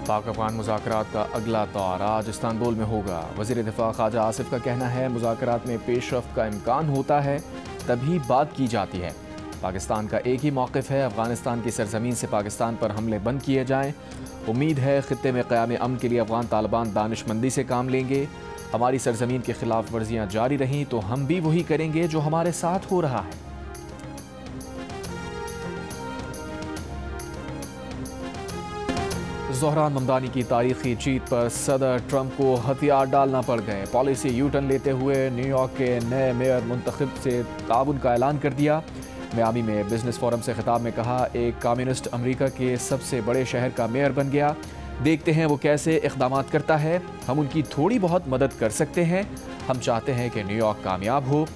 पाक अफगान मुज़ाकरात का अगला दौर आज इस्तांबुल में होगा। वज़ीर दिफ़ा ख्वाजा आसिफ का कहना है मुज़ाकरात में पेशरफ्त का इम्कान होता है तभी बात की जाती है। पाकिस्तान का एक ही मौक़िफ़ है, अफ़गानिस्तान की सरज़मीन से पाकिस्तान पर हमले बंद किए जाएँ। उम्मीद है ख़ित्ते में क़याम अमन के लिए अफ़गान तालिबान दानिशमंदी से काम लेंगे। हमारी सरज़मीन की खिलाफ वर्जियाँ जारी रहीं तो हम भी वही करेंगे जो हमारे साथ हो रहा है। ज़ोहरान ममदानी की तारीखी जीत पर सदर ट्रंप को हथियार डालना पड़ गए। पॉलिसी यू टर्न लेते हुए न्यूयॉर्क के नए मेयर मुंतखब से ताउन का ऐलान कर दिया। मियामी में बिजनेस फोरम से खिताब में कहा, एक कम्युनिस्ट अमेरिका के सबसे बड़े शहर का मेयर बन गया। देखते हैं वो कैसे इक़दामात करता है। हम उनकी थोड़ी बहुत मदद कर सकते हैं। हम चाहते हैं कि न्यूयॉर्क कामयाब हो।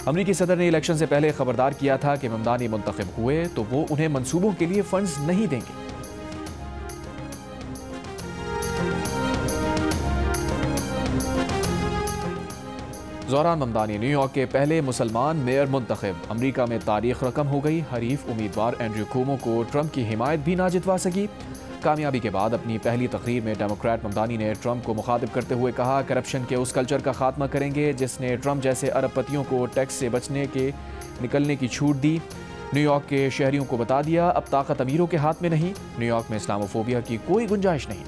अमरीकी सदर ने इलेक्शन से पहले खबरदार किया था कि ममदानी मुंतखब हुए तो वो उन्हें मंसूबों के लिए फंड्स नहीं देंगे। ज़ोहरान ममदानी न्यूयॉर्क के पहले मुसलमान मेयर मुंतखब। अमरीका में तारीख रकम हो गई। हरीफ उम्मीदवार एंड्रयू कुओमो को ट्रंप की हिमायत भी ना जितवा सकी। कामयाबी के बाद अपनी पहली तकरीर में डेमोक्रेट ममदानी ने ट्रंप को मुखातिब करते हुए कहा, करप्शन के उस कल्चर का खात्मा करेंगे जिसने ट्रंप जैसे अरबपतियों को टैक्स से बचने के निकलने की छूट दी। न्यूयॉर्क के शहरियों को बता दिया, अब ताकत अमीरों के हाथ में नहीं। न्यूयॉर्क में इस्लामोफोबिया की कोई गुंजाइश नहीं।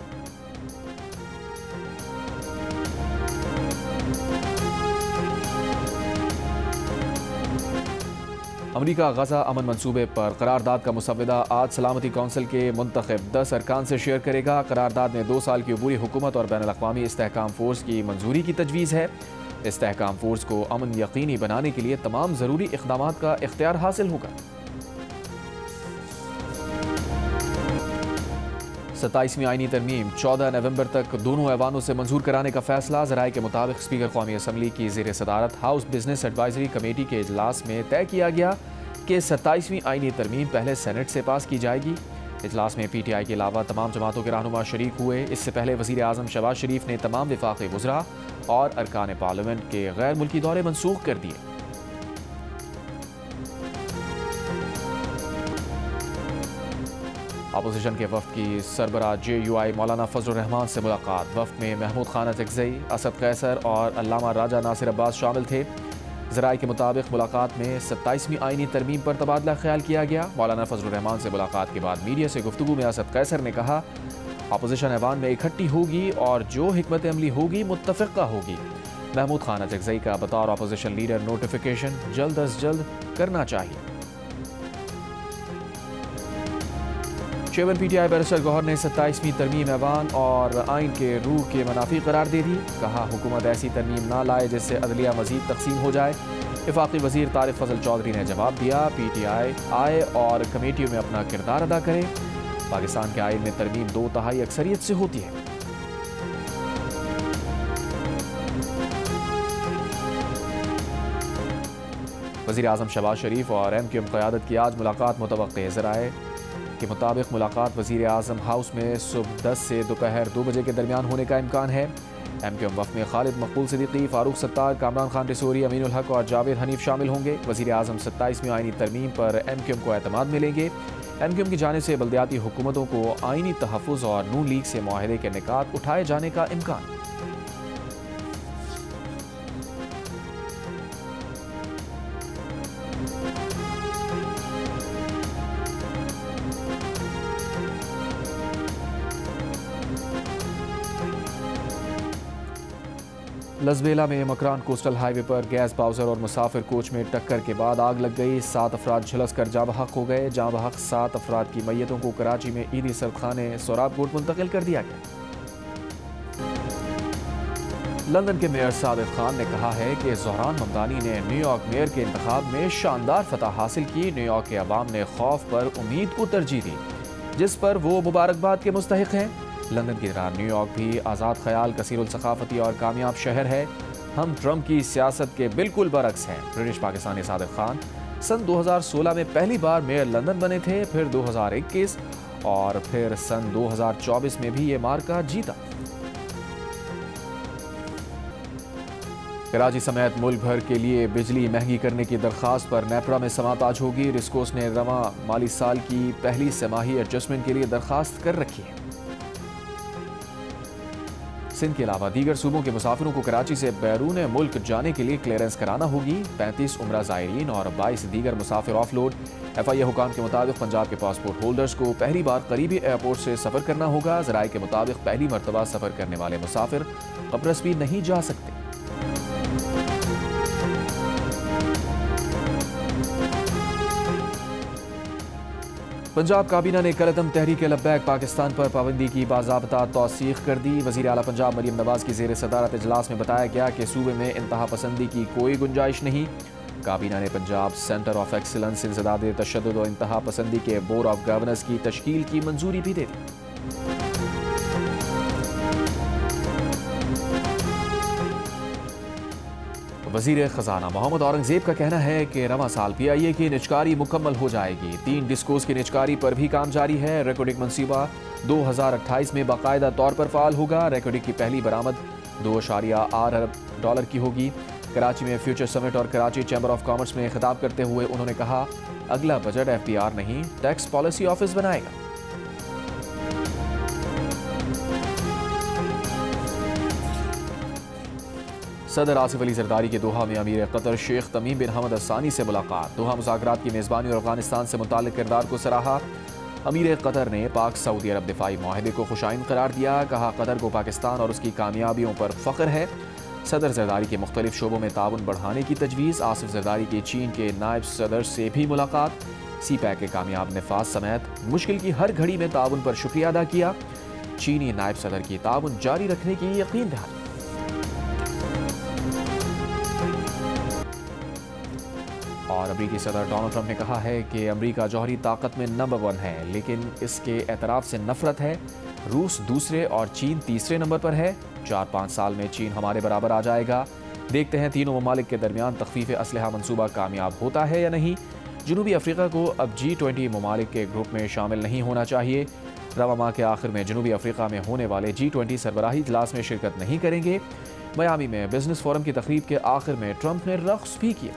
अमरीका गजा अमन मंसूबे पर करारदाद का मुसव्वदा आज सलामती कौंसिल के मुंतखब 10 अरकान से शेयर करेगा। करारदाद में 2 साल की अबूरी हुकूमत और बैनुल-अक़वामी इस्तेहकाम फोर्स की मंजूरी की तजवीज़ है। इस्तेहकाम फोर्स को अमन यकीनी बनाने के लिए तमाम ज़रूरी इक़दामात का इख्तियार हासिल होगा। 27वीं आईनी तरमीम 14 नवंबर तक दोनों ऐवानों से मंजूर कराने का फैसला। ज़राए के मुताबिक स्पीकर कौमी असम्बली की ज़ेर सदारत हाउस बिजनेस एडवाइजरी कमेटी के इजलास में तय किया गया कि 27वीं आईनी तरमीम पहले सेनेट से पास की जाएगी। इजलास में PTI के अलावा तमाम जमातों के रहनुमा शरीक हुए। इससे पहले वज़ीर आज़म शहबाज शरीफ ने तमाम वफाक़ी वज़रा और अरकान पार्लियामेंट के गैर मुल्की दौरे मनसूख कर दिए। अपोजिशन के वफ़द की सरबरा JUI मौलाना फजल रहमान से मुलाकात। वफ़द में महमूद खान अज़गज़ई, असद कैसर और अल्लामा राजा नासिर अब्बास शामिल थे। ज़राए के मुताबिक मुलाकात में 27वीं आईनी तरमीम पर तबादला ख्याल किया गया। मौलाना फजल रहमान से मुलाकात के बाद मीडिया से गुफ्तगू में असद कैसर ने कहा, अपोजिशन ऐवान में इकट्ठी होगी और जो हिकमत अमली होगी मुत्तफ़िक़ा होगी। महमूद खान अज़गज़ई का बतौर अपोजिशन लीडर नोटिफिकेशन जल्द अज जल्द करना चाहिए। चेयरमैन PTI बैरिस्टर गौहर ने 27वीं तरमीम ऐवान और आइन के रूह के मुनाफी करार दे दी। कहा, हुकूमत ऐसी तरमीम ना लाए जिससे अदलिया मजीद तकसीम हो जाए। वफाकी वज़ीर तारिक फजल चौधरी ने जवाब दिया, PTI आए और कमेटियों में अपना किरदार अदा करे। पाकिस्तान के आइन में तरमीम 2/3 अक्सरियत से होती है। वज़ीर आज़म शहबाज शरीफ और MQM क़यादत की आज मुलाकात मुतवक्किह। ज़राए के मुताबिक मुलाकात वज़ीर आज़म हाउस में सुबह 10 से दोपहर 2 बजे के दरमियान होने का इम्कान है। MQM वफ़द में खालिद मकबूल सिद्दीकी, फारूक सत्तार, कामरान खान रिसोरी, अमीनुल हक और जावेद हनीफ शामिल होंगे। वज़ीर आज़म 27वीं आईनी तरमीम पर MQM को एतमाद मिलेंगे। MQM की जानिब से बल्दियाती हुकूमतों को आईनी तहफ़्फ़ुज़ और नून लीग से मुआहदे के निकात उठाए जाने का इम्कान। लसबेला में मकरान कोस्टल हाईवे पर गैस बाउजर और मुसाफिर कोच में टक्कर के बाद आग लग गई। 7 अफराद झुलस कर जाँ बहक हो गए। जाँ बहक 7 अफराद की मैयतों को कराची में ईदी सरखाने सोराब कोट मुंतकिल कर दिया गया। लंदन के मेयर सादिक खान ने कहा है कि ज़ोहरान ममदानी ने न्यूयॉर्क मेयर के इंतखाब में शानदार फतह हासिल की। न्यूयॉर्क के अवाम ने खौफ पर उम्मीद को तरजीह दी, जिस पर वो मुबारकबाद के मुस्तहिक हैं। लंदन की तरह न्यूयॉर्क भी आज़ाद ख्याल, कसीरुल सकाफती और कामयाब शहर है। हम ट्रंप की सियासत के बिल्कुल बरक्स हैं। ब्रिटिश पाकिस्तानी सादिक खान सन 2016 में पहली बार मेयर लंदन बने थे, फिर 2021 और फिर सन 2024 में भी ये मार्का जीता। कराची समेत मुल्क भर के लिए बिजली महंगी करने की दरख्वास्त पर नेपरा में समात आज होगी। रिस्कोस ने रवां माली साल की पहली 6 माही एडजस्टमेंट के लिए दरख्वास्त कर रखी है। सिंध के अलावा दीगर सूबों के मुसाफिरों को कराची से बैरून मुल्क जाने के लिए क्लियरेंस कराना होगी। 35 उम्रा ज़ायरीन और 22 दीगर मुसाफिर ऑफलोड। FIA हुकाम के मुताबिक पंजाब के पासपोर्ट होल्डर्स को पहली बार करीबी एयरपोर्ट से सफ़र करना होगा। ज़राए के मुताबिक पहली मरतबा सफ़र करने वाले मुसाफिर कब्रस भी नहीं जा सकते। पंजाब काबीना ने कलअदम तहरीक लब्बैक पाकिस्तान पर पाबंदी की बाज़ाब्ता तौसीक़ कर दी। वज़ीर आला पंजाब मरियम नवाज की ज़ेर सदारत इजलास में बताया गया कि सूबे में इंतहा पसंदी की कोई गुंजाइश नहीं। काबीना ने पंजाब सेंटर ऑफ एक्सीलेंस इंसदाद तशद्दुद और इंतहा पसंदी के बोर्ड ऑफ गवर्नर्स की तश्कील की मंजूरी भी दे दी। वज़ीर ख़जाना मोहम्मद औरंगज़ेब का कहना है कि रवा साल PIA की निजकारी मुकम्मल हो जाएगी। 3 डिस्कोस की निजकारी पर भी काम जारी है। रेकॉर्डिंग मनसूबा 2028 में बाकायदा तौर पर फ़ाल होगा। रेकॉर्डिंग की पहली बरामद $2.8 अरब की होगी। कराची में फ्यूचर समिट और कराची चैम्बर ऑफ कॉमर्स में खिताब करते हुए उन्होंने कहा, अगला बजट FPR नहीं, टैक्स पॉलिसी ऑफिस बनाएगा। सदर आसिफ अली जरदारी के दोहा में अमीर कतर शेख तमीम बिन हमद असानी से मुलाकात। दोहा मुज़ाकरात की मेज़बानी और अफगानिस्तान से मुताल्लिक़ किरदार को सराहा। अमीर कतर ने पाक सऊदी अरब दिफाई माहिदे को खुशाइन करार दिया। कहा, कतर को पाकिस्तान और उसकी कामयाबियों पर फ़ख्र है। सदर जरदारी के मुख्तलिफ शोबों में ताउन बढ़ाने की तजवीज़। आसिफ जरदारी की चीन के नायब सदर से भी मुलाकात। CPEC के कामयाब नफाज समेत मुश्किल की हर घड़ी में ताउन पर शुक्रिया अदा किया। चीनी नायब सदर की ताउन जारी रखने की यकीन दहानी। और अमरीकी सदर डोनाल्ड ट्रंप ने कहा है कि अमरीका जौहरी ताकत में नंबर 1 है, लेकिन इसके एतराफ़ से नफरत है। रूस दूसरे और चीन तीसरे नंबर पर है। 4-5 साल में चीन हमारे बराबर आ जाएगा। देखते हैं तीनों ममालिक के दरमियान तख्फीफ असलहा मनसूबा कामयाब होता है या नहीं। जनूबी अफ्रीका को अब G20 ममालिक के ग्रुप में शामिल नहीं होना चाहिए। रवा माह के आखिर में जनूबी अफ्रीका में होने वाले G20 सरबराही इजलास में शिरकत नहीं करेंगे। मियामी में बिजनेस फोरम की तकरीब के आखिर में ट्रंप ने रक़्स भी किया।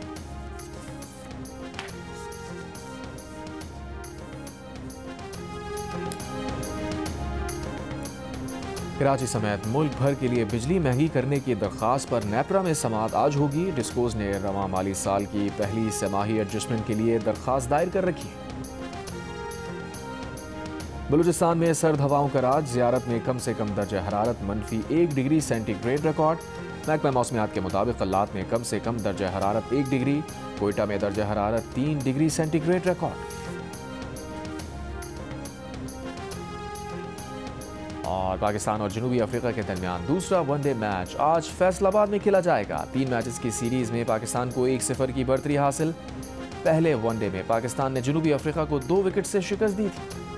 कराची समेत मुल्क भर के लिए बिजली महंगी करने की दरख्वास्त पर नेपरा में समाअत आज होगी। डिस्कोज ने रवा माली साल की पहली समाही एडजस्टमेंट के लिए दरख्वास्त दायर कर रखी है। बलूचिस्तान में सर्द हवाओं का राज। ज़ियारत में कम से कम दर्जा हरारत -1 डिग्री सेंटीग्रेड रिकॉर्ड। महकमा मौसमियात के मुताबिक कल्लात में कम से कम दर्जा हरारत 1 डिग्री, कोयटा में दर्जा हरारत 3 डिग्री सेंटीग्रेड रिकॉर्ड। और पाकिस्तान और जनूबी अफ्रीका के दरमियान दूसरा वनडे मैच आज फैसलाबाद में खेला जाएगा। 3 मैचेस की सीरीज में पाकिस्तान को 1-0 की बढ़तरी हासिल। पहले वनडे में पाकिस्तान ने जनूबी अफ्रीका को 2 विकेट से शिकस्त दी थी।